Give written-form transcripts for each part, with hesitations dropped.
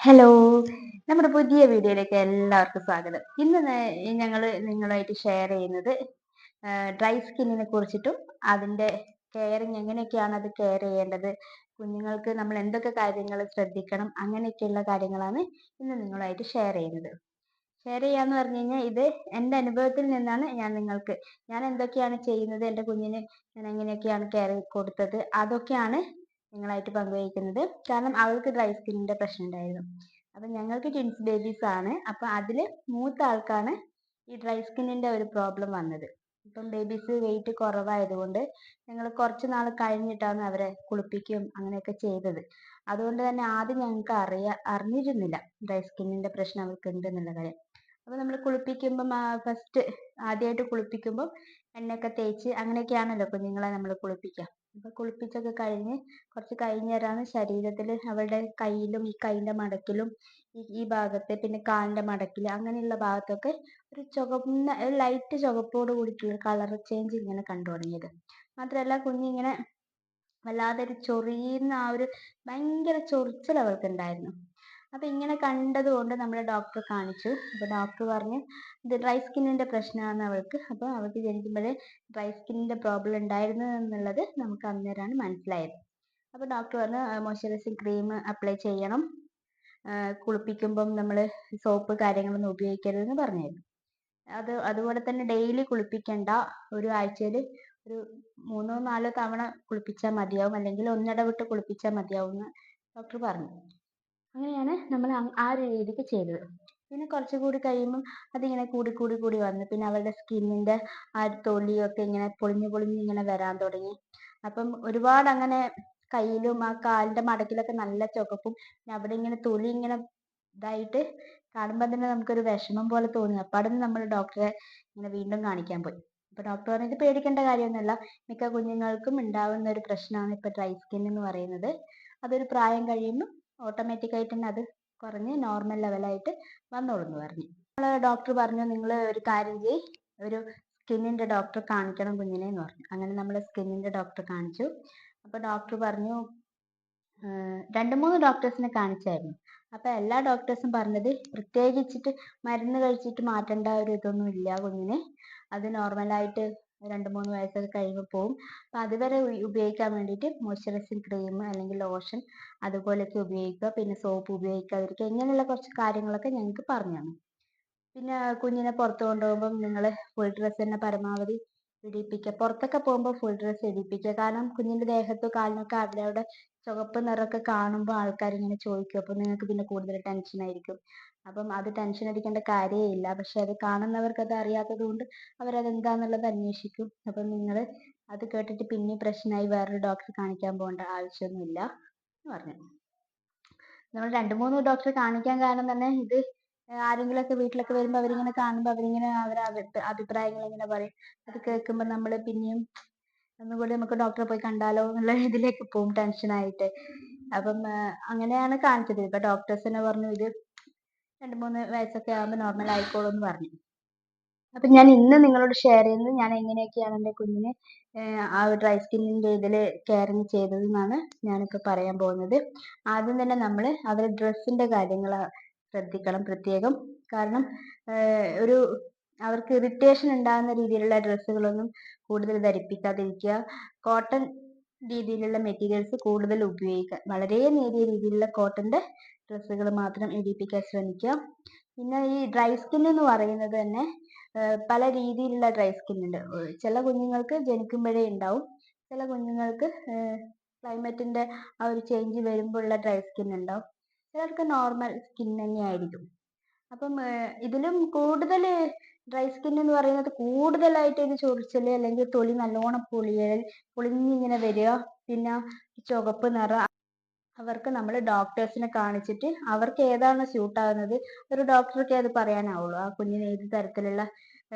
Hello! നമ്മുടെ പുതിയ വീഡിയോയിലേക്ക് എല്ലാവർക്കും സ്വാഗതം. ഇന്ന് ഞങ്ങൾ നിങ്ങളുമായിട്ട് ഷെയർ ചെയ്യുന്നത് ഡ്രൈ സ്കിന്നിനെ കുറിച്ചിട്ടും അതിൻ്റെ കെയറിങ് എങ്ങനെയൊക്കെയാണ് അത് കെയർ ചെയ്യേണ്ടത്, കുഞ്ഞുങ്ങൾക്ക് നമ്മൾ എന്തൊക്കെ കാര്യങ്ങൾ ശ്രദ്ധിക്കണം, അങ്ങനെയൊക്കെയുള്ള കാര്യങ്ങളാണ് ഇന്ന് നിങ്ങളുമായിട്ട് ഷെയർ ചെയ്യുന്നത്. ഷെയർ ചെയ്യാന്ന് പറഞ്ഞു കഴിഞ്ഞാൽ ഇത് എൻ്റെ അനുഭവത്തിൽ നിന്നാണ് ഞാൻ എന്തൊക്കെയാണ് ചെയ്യുന്നത്, എൻ്റെ കുഞ്ഞിന് ഞാൻ എങ്ങനെയൊക്കെയാണ് കെയർ കൊടുത്തത്, അതൊക്കെയാണ് നിങ്ങളായിട്ട് പങ്കുവയ്ക്കുന്നത്. കാരണം അവൾക്ക് ഡ്രൈ സ്കിന്നിന്റെ പ്രശ്നം ഉണ്ടായിരുന്നു. അപ്പൊ ഞങ്ങൾക്ക് ട്വിൻസ് ബേബീസ് ആണ്. അപ്പൊ അതില് മൂത്ത ആൾക്കാണ് ഈ ഡ്രൈ സ്കിന്നിന്റെ ഒരു പ്രോബ്ലം വന്നത്. ഇപ്പം ബേബീസ് വെയിറ്റ് കുറവായതുകൊണ്ട് ഞങ്ങൾ കുറച്ച് നാൾ കഴിഞ്ഞിട്ടാണ് അവരെ കുളിപ്പിക്കും അങ്ങനെയൊക്കെ ചെയ്തത്. അതുകൊണ്ട് തന്നെ ആദ്യം ഞങ്ങൾക്ക് അറിഞ്ഞിരുന്നില്ല ഡ്രൈ സ്കിന്നിന്റെ പ്രശ്നം അവൾക്ക് ഉണ്ട് എന്നുള്ള കാര്യം. അപ്പൊ നമ്മൾ കുളിപ്പിക്കുമ്പം ഫസ്റ്റ് ആദ്യമായിട്ട് കുളിപ്പിക്കുമ്പോൾ എണ്ണയൊക്കെ തേച്ച് അങ്ങനെയൊക്കെയാണല്ലോ കുഞ്ഞുങ്ങളെ നമ്മൾ കുളിപ്പിക്കുക. അപ്പൊ കുളിപ്പിച്ചൊക്കെ കഴിഞ്ഞ് കുറച്ച് കഴിഞ്ഞേരാണ് ശരീരത്തിൽ അവളുടെ കയ്യിലും ഈ കൈന്റെ മടക്കിലും ഈ ഭാഗത്ത് പിന്നെ കാലിന്റെ മടക്കില് അങ്ങനെയുള്ള ഭാഗത്തൊക്കെ ഒരു ചുവന്ന ലൈറ്റ് ചുവപ്പോട് കൂടിയിട്ടുള്ള കളർ ചേഞ്ച് ഇങ്ങനെ കണ്ടു തുടങ്ങിയത്. മാത്രമല്ല കുഞ്ഞിങ്ങനെ വല്ലാതെ ഒരു ചൊറിയുന്ന ഭയങ്കര ചൊറിച്ചിൽ അവൾക്ക് ഉണ്ടായിരുന്നു. അപ്പൊ ഇങ്ങനെ കണ്ടത് കൊണ്ട് നമ്മൾ ഡോക്ടറെ കാണിച്ചു. അപ്പൊ ഡോക്ടർ പറഞ്ഞു ഇത് ഡ്രൈ സ്കിന്നിന്റെ പ്രശ്നമാണ് അവൾക്ക്. അപ്പൊ അവൾക്ക് ജനിക്കുമ്പോഴേ ഡ്രൈ സ്കിന്നിന്റെ പ്രോബ്ലം ഉണ്ടായിരുന്നു എന്നുള്ളത് നമുക്ക് അന്നേരമാണ് മനസ്സിലായത്. അപ്പൊ ഡോക്ടർ പറഞ്ഞു മോയ്സ്ചറൈസിങ് ക്രീം അപ്ലൈ ചെയ്യണം, കുളിപ്പിക്കുമ്പം നമ്മൾ സോപ്പ് കാര്യങ്ങളൊന്നും ഉപയോഗിക്കരുതെന്ന് പറഞ്ഞായിരുന്നു. അതുപോലെ തന്നെ ഡെയിലി കുളിപ്പിക്കണ്ട, ഒരു ആഴ്ചയിൽ ഒരു 3-4 തവണ കുളിപ്പിച്ചാൽ മതിയാവും, അല്ലെങ്കിൽ ഒന്നിടവിട്ട് കുളിപ്പിച്ചാൽ മതിയാവും എന്ന് ഡോക്ടർ പറഞ്ഞു. അങ്ങനെയാണ് നമ്മൾ ആ ഒരു രീതിക്ക് ചെയ്തത്. പിന്നെ കുറച്ചുകൂടി കഴിയുമ്പം അതിങ്ങനെ കൂടി വന്നു. പിന്നെ അവളുടെ സ്കിന്നിന്റെ ആ തൊലിയൊക്കെ ഇങ്ങനെ പൊളിഞ്ഞ് ഇങ്ങനെ വരാൻ തുടങ്ങി. അപ്പം ഒരുപാട് അങ്ങനെ കയ്യിലും ആ കാലിന്റെ മടക്കിലൊക്കെ നല്ല ചുവപ്പും അവിടെ ഇങ്ങനെ തൊലി ഇങ്ങനെ ഇതായിട്ട് കാണുമ്പോൾ തന്നെ നമുക്കൊരു വിഷമം പോലെ തോന്നി. അപ്പാടുന്ന് നമ്മൾ ഡോക്ടറെ ഇങ്ങനെ വീണ്ടും കാണിക്കാൻ പോയി. അപ്പൊ ഡോക്ടർ പറഞ്ഞു ഇത് പേടിക്കേണ്ട കാര്യമൊന്നുമല്ല, മിക്ക കുഞ്ഞുങ്ങൾക്കും ഉണ്ടാവുന്ന ഒരു പ്രശ്നമാണ് ഇപ്പൊ ഡ്രൈ സ്കിൻ എന്ന് പറയുന്നത്. അതൊരു പ്രായം കഴിയുമ്പോൾ ഓട്ടോമാറ്റിക് ആയിട്ട് തന്നെ അത് കുറഞ്ഞ് നോർമൽ ലെവലായിട്ട് വന്നോളൂ എന്ന് പറഞ്ഞു. ഡോക്ടർ പറഞ്ഞു നിങ്ങൾ ഒരു കാര്യം ചെയ്യ്, ഒരു സ്കിന്നിന്റെ ഡോക്ടറെ കാണിക്കണം കുഞ്ഞിനെ എന്ന് പറഞ്ഞു. അങ്ങനെ നമ്മൾ സ്കിന്നിന്റെ ഡോക്ടറെ കാണിച്ചു. അപ്പൊ ഡോക്ടർ പറഞ്ഞു 2-3 ഡോക്ടേഴ്സിനെ കാണിച്ചായിരുന്നു. അപ്പൊ എല്ലാ ഡോക്ടേഴ്സും പറഞ്ഞത് പ്രത്യേകിച്ചിട്ട് മരുന്ന് കഴിച്ചിട്ട് മാറ്റേണ്ട ഒരു ഇതൊന്നും ഇല്ല കുഞ്ഞിന്, അത് നോർമലായിട്ട് 2-3 വയസ്സൊക്കെ കഴിയുമ്പോൾ പോകും. അപ്പൊ അതുവരെ ഉപയോഗിക്കാൻ വേണ്ടിയിട്ട് മോയ്സ്ചറൈസിങ് ക്രീം അല്ലെങ്കിൽ ലോഷൻ അതുപോലെയൊക്കെ ഉപയോഗിക്കുക, പിന്നെ സോപ്പ് ഉപയോഗിക്കാതിരിക്കുക, ഇങ്ങനെയുള്ള കുറച്ച് കാര്യങ്ങളൊക്കെ ഞങ്ങൾക്ക് പറഞ്ഞു തന്നു. പിന്നെ കുഞ്ഞിനെ പുറത്ത് കൊണ്ടുപോകുമ്പോൾ നിങ്ങൾ ഫുൾ ഡ്രസ്സ് തന്നെ പരമാവധി ഇടിയിപ്പിക്കുക. പുറത്തൊക്കെ പോകുമ്പോൾ ഫുൾ ഡ്രസ്സ് ഇടിയിപ്പിക്കുക. കാരണം കുഞ്ഞിന്റെ ദേഹത്തും കാലിനൊക്കെ അവിടെ ചുവപ്പ് നിറമൊക്കെ കാണുമ്പോൾ ആൾക്കാർ ഇങ്ങനെ ചോദിക്കും. അപ്പൊ നിങ്ങൾക്ക് പിന്നെ കൂടുതൽ ടെൻഷൻ ആയിരിക്കും. അപ്പം അത് ടെൻഷൻ അടിക്കേണ്ട കാര്യമേ ഇല്ല. പക്ഷെ അത് കാണുന്നവർക്ക് അത് അറിയാത്തത് കൊണ്ട് അവരതെന്താന്നുള്ളത് അന്വേഷിക്കും. അപ്പം നിങ്ങൾ അത് കേട്ടിട്ട് പിന്നെ പ്രശ്നമായി വേറൊരു ഡോക്ടറെ കാണിക്കാൻ പോകേണ്ട ആവശ്യമൊന്നുമില്ല എന്ന് പറഞ്ഞു. നമ്മൾ 2-3 ഡോക്ടറെ കാണിക്കാൻ കാരണം തന്നെ ഇത് ആരെങ്കിലുമൊക്കെ വീട്ടിലൊക്കെ വരുമ്പോൾ അവരിങ്ങനെ കാണുമ്പോൾ അവരിങ്ങനെ അവരെ അഭിപ്രായങ്ങൾ ഇങ്ങനെ പറയും. അത് കേൾക്കുമ്പോൾ നമ്മൾ പിന്നെയും ഒന്നുകൂടി നമുക്ക് ഡോക്ടറെ പോയി കണ്ടാലോ എന്നുള്ള ഇതിലേക്ക് പോകും ടെൻഷനായിട്ട്. അപ്പം അങ്ങനെയാണ് കാണിച്ചത്. ഇപ്പൊ ഡോക്ടേഴ്സ് തന്നെ പറഞ്ഞു ഇത് 2-3 വയസ്സൊക്കെ ആകുമ്പോൾ നോർമൽ ആയിക്കോളും എന്ന് പറഞ്ഞു. അപ്പൊ ഞാൻ ഇന്ന് നിങ്ങളോട് ഷെയർ ചെയ്യുന്നത് ഞാൻ എങ്ങനെയൊക്കെയാണ് എൻ്റെ കുഞ്ഞിനെ ആ ഡ്രൈ സ്കിന്നിന്റെ ഇതിൽ കെയറിങ് ചെയ്തതെന്നാണ് ഞാനിപ്പോൾ പറയാൻ പോകുന്നത്. ആദ്യം തന്നെ നമ്മൾ അവരുടെ ഡ്രസ്സിന്റെ കാര്യങ്ങൾ ശ്രദ്ധിക്കണം പ്രത്യേകം. കാരണം അവർക്ക് ഇറിറ്റേഷൻ ഉണ്ടാകുന്ന രീതിയിലുള്ള ഡ്രസ്സുകളൊന്നും കൂടുതൽ ധരിപ്പിക്കാതിരിക്കുക. കോട്ടൺ രീതിയിലുള്ള മെറ്റീരിയൽസ് കൂടുതൽ ഉപയോഗിക്കുക. വളരെ നേരിയ രീതിയിലുള്ള കോട്ടന്റെ ഡ്രസ്സുകൾ മാത്രം ഇടിപ്പിക്കാൻ ശ്രമിക്കുക. പിന്നെ ഈ ഡ്രൈ സ്കിൻ എന്ന് പറയുന്നത് തന്നെ പല രീതിയിലുള്ള ഡ്രൈ സ്കിൻ ഉണ്ട്. ചില കുഞ്ഞുങ്ങൾക്ക് ജനിക്കുമ്പോഴേ ഉണ്ടാവും, ചില കുഞ്ഞുങ്ങൾക്ക് ക്ലൈമറ്റിന്റെ ആ ഒരു ചേഞ്ച് വരുമ്പോഴുള്ള ഡ്രൈ സ്കിൻ ഉണ്ടാവും, ചിലർക്ക് നോർമൽ സ്കിൻ തന്നെയായിരിക്കും. അപ്പം ഇതിലും കൂടുതൽ ഡ്രൈ സ്കിൻ എന്ന് പറയുന്നത് കൂടുതലായിട്ട് ഇത് ചൊറിച്ചല് അല്ലെങ്കിൽ തൊലി നല്ലോണം പൊളിഞ്ഞിങ്ങനെ വരിക, പിന്നെ ചുവപ്പ് നിറം. അവർക്ക് നമ്മൾ ഡോക്ടേഴ്സിനെ കാണിച്ചിട്ട് അവർക്ക് ഏതാണ് സ്യൂട്ട് ആകുന്നത്, ഒരു ഡോക്ടർക്ക് അത് പറയാനാവുള്ളൂ. ആ കുഞ്ഞിന് ഏത് തരത്തിലുള്ള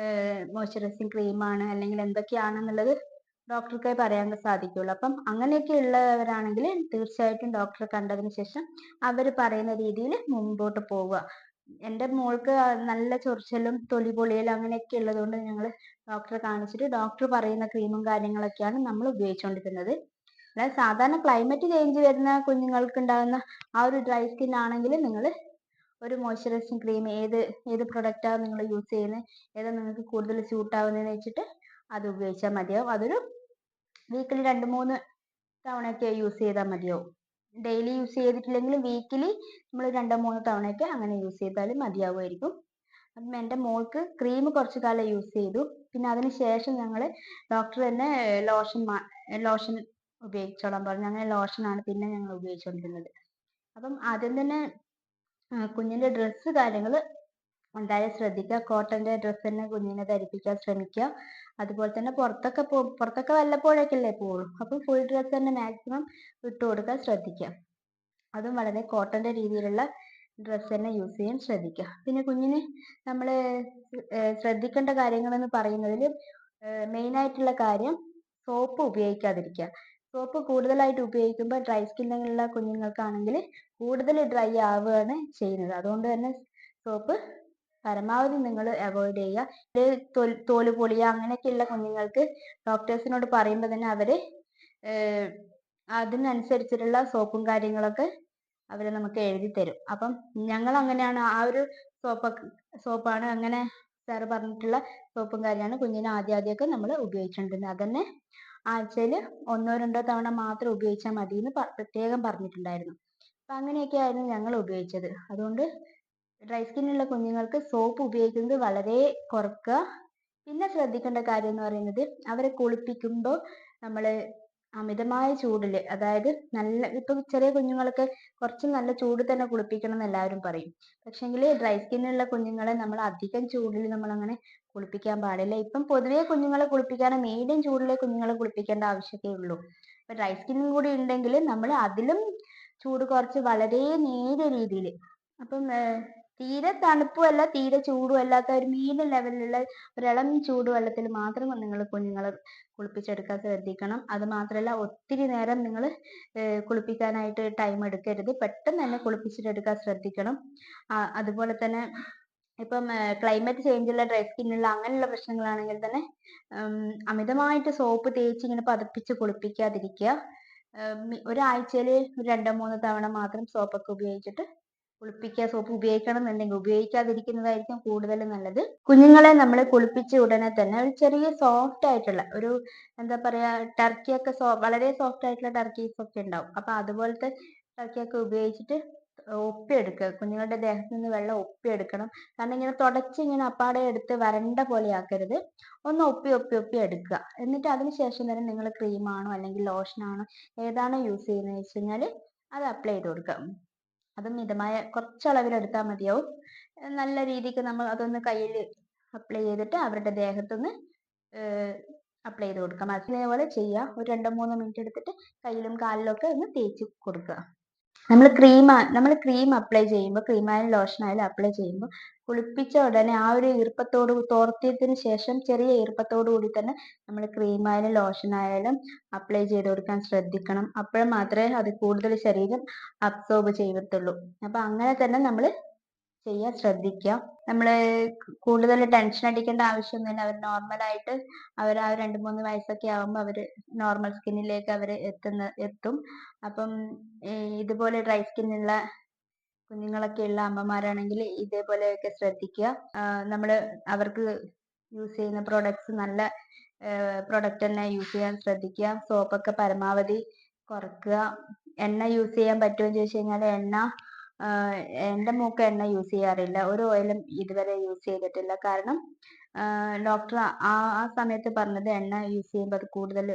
മോയ്സ്ചറൈസിങ് ക്രീമാണ് അല്ലെങ്കിൽ എന്തൊക്കെയാണെന്നുള്ളത് ഡോക്ടർക്ക് പറയാൻ സാധിക്കുള്ളൂ. അപ്പം അങ്ങനെയൊക്കെ ഉള്ളവരാണെങ്കിൽ തീർച്ചയായിട്ടും ഡോക്ടറെ കണ്ടതിന് ശേഷം അവർ പറയുന്ന രീതിയിൽ മുമ്പോട്ട് പോവുക. എൻ്റെ മോൾക്ക് നല്ല ചൊറിച്ചലും തൊലി പൊളിയലും അങ്ങനെയൊക്കെ ഉള്ളത് കൊണ്ട് ഞങ്ങൾ ഡോക്ടറെ കാണിച്ചിട്ട് ഡോക്ടർ പറയുന്ന ക്രീമും കാര്യങ്ങളൊക്കെയാണ് നമ്മൾ ഉപയോഗിച്ചുകൊണ്ടിരുന്നത്. അതായത് സാധാരണ ക്ലൈമറ്റ് ചേഞ്ച് വരുന്ന കുഞ്ഞുങ്ങൾക്ക് ഉണ്ടാകുന്ന ആ ഒരു ഡ്രൈ സ്കിൻ ആണെങ്കിൽ നിങ്ങൾ ഒരു മോയ്സ്ചറൈസിങ് ക്രീം ഏത് പ്രൊഡക്റ്റാണ് നിങ്ങൾ യൂസ് ചെയ്യുന്നത്, ഏതാ നിങ്ങൾക്ക് കൂടുതൽ സ്യൂട്ട് ആവുന്നതെന്ന് വെച്ചിട്ട് അത് ഉപയോഗിച്ചാൽ മതിയാവും. അതൊരു വീക്കിലി 2-3 തവണയൊക്കെ യൂസ് ചെയ്താൽ മതിയാവും. ഡെയിലി യൂസ് ചെയ്തിട്ടില്ലെങ്കിലും വീക്കിലി നമ്മൾ 2-3 തവണയൊക്കെ അങ്ങനെ യൂസ് ചെയ്താലും മതിയാവുമായിരിക്കും. അപ്പം എൻ്റെ മോൾക്ക് ക്രീം കുറച്ച് കാലം യൂസ് ചെയ്തു. പിന്നെ അതിന് ശേഷം ഞങ്ങൾ ഡോക്ടർ തന്നെ ലോഷൻ ഉപയോഗിച്ചോളാൻ പറഞ്ഞു. അങ്ങനെ ലോഷനാണ് പിന്നെ ഞങ്ങൾ ഉപയോഗിച്ചുകൊണ്ടിരുന്നത്. അപ്പം ആദ്യം തന്നെ കുഞ്ഞിൻ്റെ ഡ്രസ്സ് കാര്യങ്ങൾ എന്തായാലും ശ്രദ്ധിക്കുക. കോട്ടൻ്റെ ഡ്രസ്സ് തന്നെ കുഞ്ഞിനെ ധരിപ്പിക്കാൻ ശ്രമിക്കുക. അതുപോലെ തന്നെ പുറത്തൊക്കെ വല്ലപ്പോഴൊക്കെ അല്ലേ പോവുള്ളൂ. അപ്പം ഫുൾ ഡ്രസ്സ് തന്നെ മാക്സിമം ഇട്ട് കൊടുക്കാൻ ശ്രദ്ധിക്കുക. അതും വളരെ കോട്ടൻ്റെ രീതിയിലുള്ള ഡ്രസ്സ് തന്നെ യൂസ് ചെയ്യാൻ ശ്രദ്ധിക്കുക. പിന്നെ കുഞ്ഞിന് നമ്മൾ ശ്രദ്ധിക്കേണ്ട കാര്യങ്ങളെന്ന് പറയുന്നതിൽ മെയിനായിട്ടുള്ള കാര്യം സോപ്പ് ഉപയോഗിക്കാതിരിക്കുക. സോപ്പ് കൂടുതലായിട്ട് ഉപയോഗിക്കുമ്പോൾ ഡ്രൈ സ്കിന്നിലുള്ള കുഞ്ഞുങ്ങൾക്കാണെങ്കിൽ കൂടുതൽ ഡ്രൈ ആവുകയാണ് ചെയ്യുന്നത്. അതുകൊണ്ട് തന്നെ സോപ്പ് പരമാവധി നിങ്ങൾ അവോയ്ഡ് ചെയ്യുക. തോല് പൊളിയുക അങ്ങനെയൊക്കെയുള്ള കുഞ്ഞുങ്ങൾക്ക് ഡോക്ടേഴ്സിനോട് പറയുമ്പോൾ തന്നെ അവർ അതിനനുസരിച്ചിട്ടുള്ള സോപ്പും കാര്യങ്ങളൊക്കെ അവർ നമുക്ക് എഴുതി തരും. അപ്പം ഞങ്ങൾ അങ്ങനെയാണ് ആ ഒരു സോപ്പാണ് അങ്ങനെ സാറ് പറഞ്ഞിട്ടുള്ള സോപ്പും കാര്യമാണ് കുഞ്ഞിന് ആദ്യമൊക്കെ നമ്മൾ ഉപയോഗിച്ചുകൊണ്ടിരുന്നത്. അതന്നെ ആഴ്ചയിൽ 1-2 തവണ മാത്രം ഉപയോഗിച്ചാൽ മതി എന്ന് പ്രത്യേകം പറഞ്ഞിട്ടുണ്ടായിരുന്നു. അപ്പം അങ്ങനെയൊക്കെയായിരുന്നു ഞങ്ങൾ ഉപയോഗിച്ചത്. അതുകൊണ്ട് ഡ്രൈ സ്കിന്നുള്ള കുഞ്ഞുങ്ങൾക്ക് സോപ്പ് ഉപയോഗിക്കുന്നത് വളരെ കുറക്കുക. പിന്നെ ശ്രദ്ധിക്കേണ്ട കാര്യം എന്ന് പറയുന്നത് അവരെ കുളിപ്പിക്കുമ്പോൾ നമ്മൾ അമിതമായ ചൂടിൽ, അതായത് ഇപ്പം ചെറിയ കുഞ്ഞുങ്ങളൊക്കെ കുറച്ച് നല്ല ചൂട് തന്നെ കുളിപ്പിക്കണം എന്ന് എല്ലാവരും പറയും. പക്ഷേങ്കിൽ ഡ്രൈ സ്കിന്നുള്ള കുഞ്ഞുങ്ങളെ നമ്മൾ അധികം ചൂടിൽ നമ്മൾ അങ്ങനെ കുളിപ്പിക്കാൻ പാടില്ല. ഇപ്പം പൊതുവേ കുഞ്ഞുങ്ങളെ കുളിപ്പിക്കാൻ മീഡിയം ചൂടിലെ കുഞ്ഞുങ്ങളെ കുളിപ്പിക്കേണ്ട ആവശ്യമേ ഉള്ളൂ. ഇപ്പം ഡ്രൈ സ്കിന്നും കൂടി ഉണ്ടെങ്കിൽ നമ്മൾ അതിലും ചൂട് കുറച്ച് വളരെ നേരിയ രീതിയിൽ, അപ്പം തീരെ തണുപ്പുമല്ല തീരെ ചൂടും അല്ലാത്ത ഒരു മീഡിയം ലെവലിലുള്ള ഒരിളം ചൂടുവെള്ളത്തിൽ മാത്രം നിങ്ങൾ കുഞ്ഞുങ്ങളെ കുളിപ്പിച്ചെടുക്കാൻ ശ്രദ്ധിക്കണം. അത് മാത്രമല്ല ഒത്തിരി നേരം നിങ്ങൾ കുളിപ്പിക്കാനായിട്ട് ടൈം എടുക്കരുത്. പെട്ടെന്ന് തന്നെ കുളിപ്പിച്ചിട്ടെടുക്കാൻ ശ്രദ്ധിക്കണം. അതുപോലെ തന്നെ ഇപ്പം ക്ലൈമറ്റ് ചേഞ്ചുള്ള ഡ്രൈ സ്കിന്നുള്ള അങ്ങനെയുള്ള പ്രശ്നങ്ങളാണെങ്കിൽ തന്നെ അമിതമായിട്ട് സോപ്പ് തേച്ച് ഇങ്ങനെ പതപ്പിച്ച് കുളിപ്പിക്കാതിരിക്കുക. ഒരാഴ്ചയിൽ 2-3 തവണ മാത്രം സോപ്പൊക്കെ ഉപയോഗിച്ചിട്ട് കുളിപ്പിക്കുക. സോപ്പ് ഉപയോഗിക്കണം എന്നുണ്ടെങ്കിൽ ഉപയോഗിക്കാതിരിക്കുന്നതായിരിക്കും കൂടുതൽ നല്ലത്. കുഞ്ഞുങ്ങളെ നമ്മൾ കുളിപ്പിച്ച ഉടനെ തന്നെ ഒരു ചെറിയ സോഫ്റ്റ് ആയിട്ടുള്ള ഒരു എന്താ പറയാ ടർക്കിയൊക്കെ വളരെ സോഫ്റ്റ് ആയിട്ടുള്ള ടർക്കീസ് ഒക്കെ ഉണ്ടാവും. അപ്പൊ അതുപോലത്തെ ടർക്കിയൊക്കെ ഉപയോഗിച്ചിട്ട് ഒപ്പിയെടുക്കുക. കുഞ്ഞുങ്ങളുടെ ദേഹത്ത് നിന്ന് വെള്ളം ഒപ്പിയെടുക്കണം. കാരണം ഇങ്ങനെ തുടച്ച് ഇങ്ങനെ അപ്പാടെ എടുത്ത് വരണ്ട പോലെ ആക്കരുത്. ഒന്ന് ഒപ്പി എടുക്കുക. എന്നിട്ട് അതിനുശേഷം തന്നെ നിങ്ങൾ ക്രീമാണോ അല്ലെങ്കിൽ ലോഷനാണോ ഏതാണോ യൂസ് ചെയ്യുന്നത് വെച്ച് കഴിഞ്ഞാൽ അത് അപ്ലൈ ചെയ്ത് കൊടുക്കുക. അത് മിതമായ കുറച്ചളവിലെടുത്താൽ മതിയാവും. നല്ല രീതിക്ക് നമ്മൾ അതൊന്ന് കയ്യിൽ അപ്ലൈ ചെയ്തിട്ട് അവരുടെ ദേഹത്തൊന്ന് അപ്ലൈ ചെയ്ത് കൊടുക്കാം. അതേപോലെ ചെയ്യുക. ഒരു 2-3 മിനിറ്റ് എടുത്തിട്ട് കയ്യിലും കാലിലും ഒക്കെ ഒന്ന് തേച്ച് കൊടുക്കുക. നമ്മൾ ക്രീം അപ്ലൈ ചെയ്യുമ്പോൾ, ക്രീമായാലും ലോഷനായാലും അപ്ലൈ ചെയ്യുമ്പോൾ കുളിപ്പിച്ച ഉടനെ ആ ഒരു തോർത്തിയതിന് ശേഷം ചെറിയ ഈർപ്പത്തോടു കൂടി തന്നെ നമ്മൾ ക്രീമായാലും ലോഷനായാലും അപ്ലൈ ചെയ്ത് കൊടുക്കാൻ ശ്രദ്ധിക്കണം. അപ്പോൾ മാത്രമേ അത് കൂടുതൽ ശരീരം അബ്സോർബ് ചെയ്യത്തുള്ളൂ. അപ്പം അങ്ങനെ തന്നെ നമ്മൾ ചെയ്യാൻ ശ്രദ്ധിക്കുക. നമ്മൾ കൂടുതൽ ടെൻഷൻ അടിക്കേണ്ട ആവശ്യമൊന്നുമില്ല. അവർ നോർമലായിട്ട് അവർ ആ 2-3 വയസ്സൊക്കെ ആകുമ്പോൾ അവർ നോർമൽ സ്കിന്നിലേക്ക് അവർ എത്തും. അപ്പം ഇതുപോലെ ഡ്രൈ സ്കിന്നുള്ള കുഞ്ഞുങ്ങളൊക്കെ ഉള്ള അമ്മമാരാണെങ്കിൽ ഇതേപോലെയൊക്കെ ശ്രദ്ധിക്കുക. നമ്മൾ അവർക്ക് യൂസ് ചെയ്യുന്ന പ്രോഡക്ട്സ് നല്ല പ്രൊഡക്റ്റ് തന്നെ യൂസ് ചെയ്യാൻ ശ്രദ്ധിക്കുക. സോപ്പൊക്കെ പരമാവധി കുറക്കുക. എണ്ണ യൂസ് ചെയ്യാൻ പറ്റുമോ ചോദിച്ചു കഴിഞ്ഞാൽ എൻ്റെ മോൾക്ക് എണ്ണ യൂസ് ചെയ്യാറില്ല. ഒരു ഓയിലും ഇതുവരെ യൂസ് ചെയ്തിട്ടില്ല. കാരണം ഡോക്ടർ ആ സമയത്ത് പറഞ്ഞത് എണ്ണ യൂസ് ചെയ്യുമ്പോൾ അത് കൂടുതൽ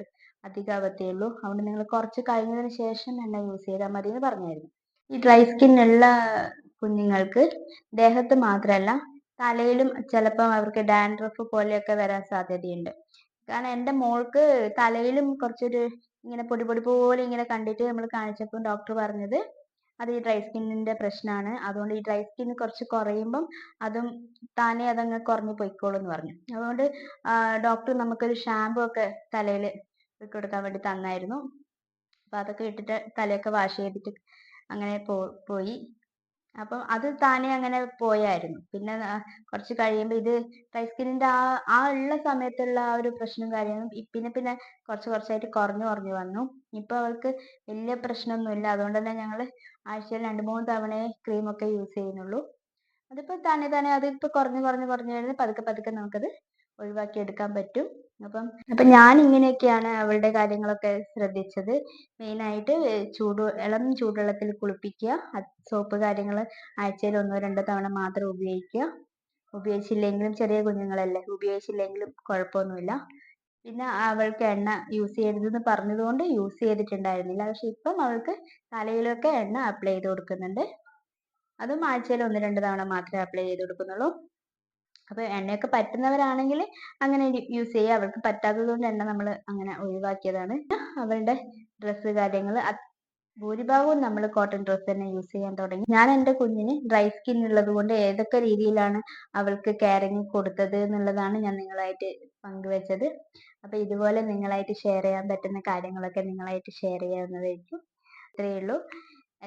അധികമാവത്തേ ഉള്ളൂ. അതുകൊണ്ട് നിങ്ങൾ കുറച്ച് കഴിഞ്ഞതിന് ശേഷം എണ്ണ യൂസ് ചെയ്താൽ മതി എന്ന് പറഞ്ഞായിരുന്നു. ഈ ഡ്രൈ സ്കിന്നുള്ള കുഞ്ഞുങ്ങൾക്ക് ദേഹത്ത് മാത്രമല്ല തലയിലും ചിലപ്പം അവർക്ക് ഡാൻഡ്രഫ് പോലെയൊക്കെ വരാൻ സാധ്യതയുണ്ട്. കാരണം എൻ്റെ മോൾക്ക് തലയിലും കുറച്ചൊരു ഇങ്ങനെ പൊടി പോലെ ഇങ്ങനെ കണ്ടിട്ട് നമ്മൾ കാണിച്ചപ്പോൾ ഡോക്ടർ പറഞ്ഞത് അത് ഈ ഡ്രൈ സ്കിന്നിന്റെ പ്രശ്നമാണ്. അതുകൊണ്ട് ഈ ഡ്രൈ സ്കിൻ കുറച്ച് കുറയുമ്പം അതും താനെ അതങ്ങ് കുറഞ്ഞു പോയിക്കോളും എന്ന് പറഞ്ഞു. അതുകൊണ്ട് ഡോക്ടർ നമുക്കൊരു ഷാമ്പു ഒക്കെ തലയിൽ ഇട്ട് കൊടുക്കാൻ വേണ്ടി തന്നായിരുന്നു. അപ്പൊ അതൊക്കെ ഇട്ടിട്ട് തലയൊക്കെ വാഷ് ചെയ്തിട്ട് അങ്ങനെ പോയി. അപ്പം അത് താനെ അങ്ങനെ പോയായിരുന്നു. പിന്നെ കുറച്ച് കഴിയുമ്പോൾ ഇത് ഡ്രൈ സ്കിന്നിന്റെ ആ ഉള്ള സമയത്തുള്ള ആ ഒരു പ്രശ്നം കാര്യങ്ങളും പിന്നെ കുറച്ചായിട്ട് കുറഞ്ഞു വന്നു. ഇപ്പൊ അവൾക്ക് വലിയ പ്രശ്നമൊന്നുമില്ല. അതുകൊണ്ട് തന്നെ ഞങ്ങൾ ആഴ്ചയിൽ 2-3 തവണയെ ക്രീമൊക്കെ യൂസ് ചെയ്യുന്നുള്ളൂ. അതിപ്പോ തന്നെ അതിപ്പോ കുറഞ്ഞു വരുന്നത് പതുക്കെ നമുക്കത് ഒഴിവാക്കി എടുക്കാൻ പറ്റും. അപ്പൊ ഞാൻ ഇങ്ങനെയൊക്കെയാണ് അവളുടെ കാര്യങ്ങളൊക്കെ ശ്രദ്ധിച്ചത്. മെയിനായിട്ട് ഇളം ചൂടുവെള്ളത്തിൽ കുളിപ്പിക്കുക. സോപ്പ് കാര്യങ്ങൾ ആഴ്ചയിൽ 1-2 തവണ മാത്രം ഉപയോഗിക്കുക. ഉപയോഗിച്ചില്ലെങ്കിലും ചെറിയ കുഞ്ഞുങ്ങളല്ലേ, ഉപയോഗിച്ചില്ലെങ്കിലും കുഴപ്പമൊന്നുമില്ല. പിന്നെ അവൾക്ക് എണ്ണ യൂസ് ചെയ്യരുതെന്ന് പറഞ്ഞതുകൊണ്ട് യൂസ് ചെയ്തിട്ടുണ്ടായിരുന്നില്ല. പക്ഷെ ഇപ്പം അവൾക്ക് തലയിലൊക്കെ എണ്ണ അപ്ലൈ ചെയ്ത് കൊടുക്കുന്നുണ്ട്. അതും ആഴ്ചയിൽ 1-2 തവണ മാത്രമേ അപ്ലൈ ചെയ്ത് കൊടുക്കുന്നുള്ളൂ. അപ്പൊ എണ്ണയൊക്കെ പറ്റുന്നവരാണെങ്കിൽ അങ്ങനെ യൂസ് ചെയ്യുക. അവൾക്ക് പറ്റാത്തത് കൊണ്ട് എണ്ണ നമ്മൾ അങ്ങനെ ഒഴിവാക്കിയതാണ്. അവളുടെ ഡ്രസ്സ് കാര്യങ്ങൾ ഭൂരിഭാഗവും നമ്മൾ കോട്ടൺ ഡ്രസ്സ് തന്നെ യൂസ് ചെയ്യാൻ തുടങ്ങി. ഞാൻ എൻ്റെ കുഞ്ഞിന് ഡ്രൈ സ്കിൻ ഉള്ളത് കൊണ്ട് ഏതൊക്കെ രീതിയിലാണ് അവൾക്ക് കെയറിങ് കൊടുത്തത് എന്നുള്ളതാണ് ഞാൻ നിങ്ങളായിട്ട് പങ്കുവെച്ചത്. അപ്പൊ ഇതുപോലെ നിങ്ങളായിട്ട് ഷെയർ ചെയ്യാൻ പറ്റുന്ന കാര്യങ്ങളൊക്കെ നിങ്ങളായിട്ട് ഷെയർ ചെയ്യാവുന്നതായിരിക്കും. ഇത്രയേ ഉള്ളൂ.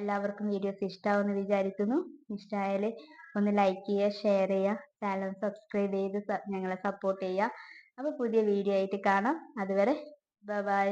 എല്ലാവർക്കും വീഡിയോസ് ഇഷ്ടാവുമെന്ന് വിചാരിക്കുന്നു. ഇഷ്ടമായാൽ ഒന്ന് ലൈക്ക് ചെയ്യുക, ഷെയർ ചെയ്യുക, ചാനൽ സബ്സ്ക്രൈബ് ചെയ്ത് ഞങ്ങളെ സപ്പോർട്ട് ചെയ്യുക. അപ്പോൾ പുതിയ വീഡിയോ ആയിട്ട് കാണാം. അതുവരെ ബൈ.